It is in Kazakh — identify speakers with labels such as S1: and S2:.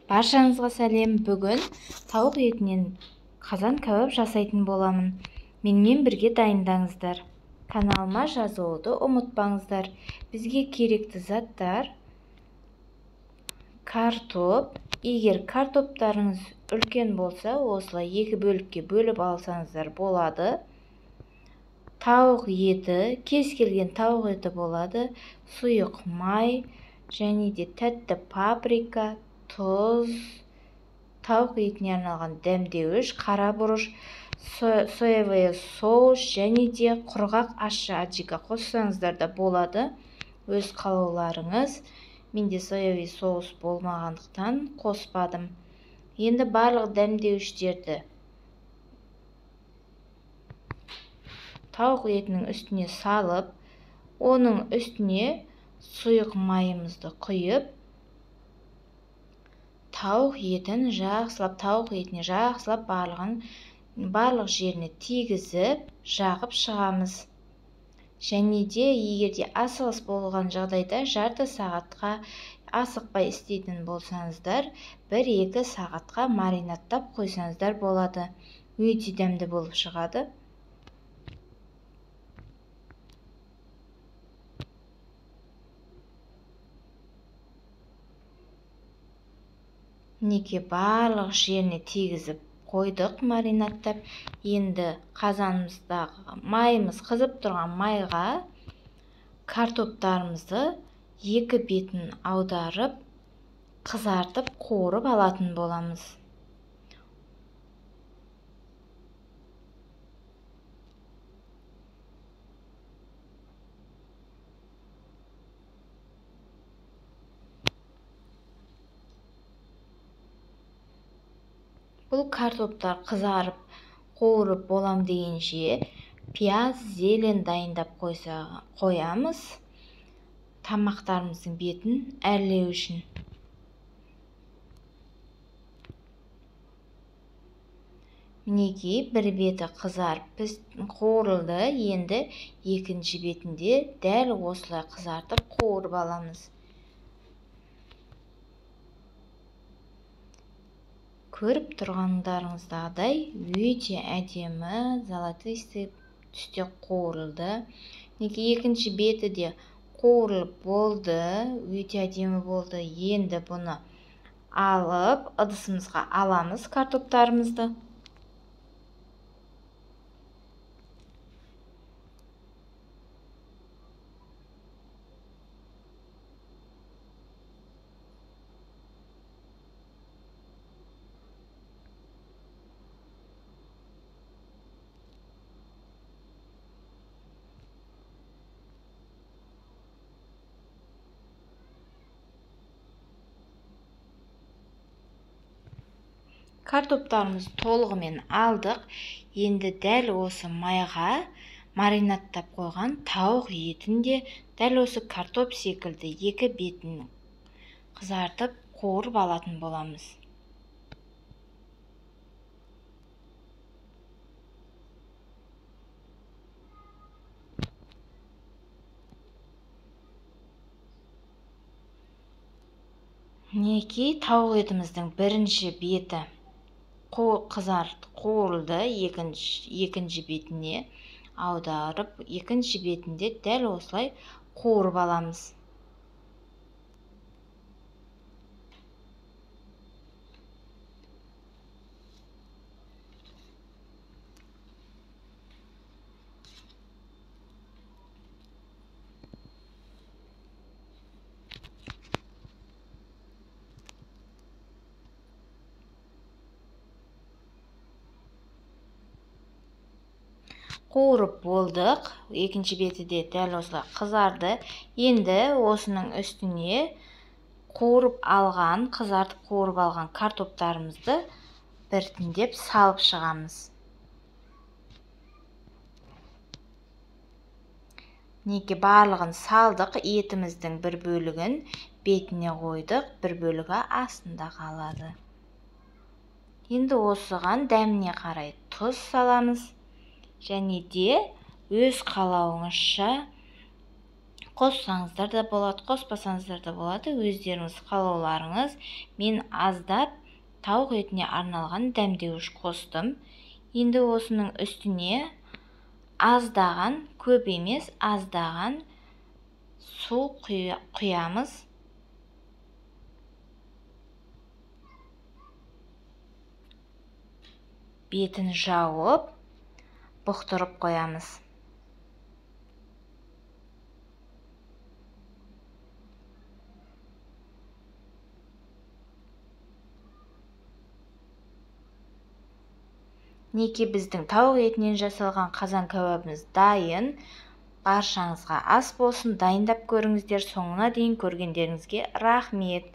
S1: Баршаңызға сәлем. Бүгін тауық етінен қазан кәуап жасайтын боламын. Менімен бірге дайындаңыздар. Каналыма жазылуды ұмытпаңыздар. Бізге керекті заттар: картоп. Егер картоптарыңыз үлкен болса, осылай екі бөлікке бөліп алсаңыздар болады. Тауық еті, кез келген тауық еті болады. Сұйық май және де тәтті паприка, тұз, тауық етіне арналған дәмдеуіш, қара бұрыш, соевый соус және де құрғақ ащы аджика қоссаңыздар да болады. Өз қалауларыңыз. Менде соевый соус болмағандықтан қоспадым. Енді барлық дәмдеуіштерді тауық етінің үстіне салып, оның үстіне сұйық майымызды құйып, тауық етіне жақсылап барлық жеріне тигізіп, жағып шығамыз. Және де егерде асығыс болған жағдайда жарты сағатқа, асықпай істейтін болсаңыздар, 1-2 сағатқа маринаттап қойсаңыздар болады. Өте дәмді болып шығады. Неге барлық жеріне тегізіп қойдық маринаттап. Енді қазанымыздағы майымыз қызып тұрған майға картоптарымызды екі бетін аударып, қызартып, қуырып алатын боламыз. Бұл картоптар қызарып, қуырып болам дегенше пияз, зелень дайындап қоямыз. Тамақтарымыздың бетін әрлеу үшін. Мінекей бір беті қызарып қуырылды. Енді екінші бетінде дәл осылай қызартып қуырып аламыз. Көріп тұрғандарыңыздағыдай өте әдемі золотистый түсте қуырылды. Неге екінші беті де қуырылып болды, өте әдемі болды. Енді бұны алып ыдысымызға аламыз картоптарымызды. Картоптарымызды толығымен алдық. Енді дәл осы майға маринаттап қойған тауық етін де дәл осы картоп секілді екі бетін қызартып қуырып алатын боламыз. Мінекей тауық етіміздің бірінші беті қуырылды. Екінші бетіне аударып, екінші бетінде дәл осылай қуырып аламыз. Қуырып болдық. Екінші беті де дәл осылай қызарды. Енді осының үстіне қызартып қуырып алған картоптарымызды біртіндеп салып шығамыз. Неге барлығын салдық, етіміздің бір бөлігін бетіне қойдық, бір бөлігі астында қалады. Енді осыған дәміне қарай тұз саламыз. Және де өз қалауыңызша Қоссаңыздар да болады, қоспасаңыздар да болады, өздеріңіз қалауларыңыз. Мен аздап тауық етіне арналған дәмдеуіш қостым. Енді осының үстіне аздаған, көп емес, аздаған су құямыз. Бетін жауып, бұқтырып қоямыз. Неке біздің тауық етінен жасалған қазан кәуабымыз дайын. Баршаңызға ас болсын, дайындап көріңіздер. Соңына дейін көргендеріңізге рахмет.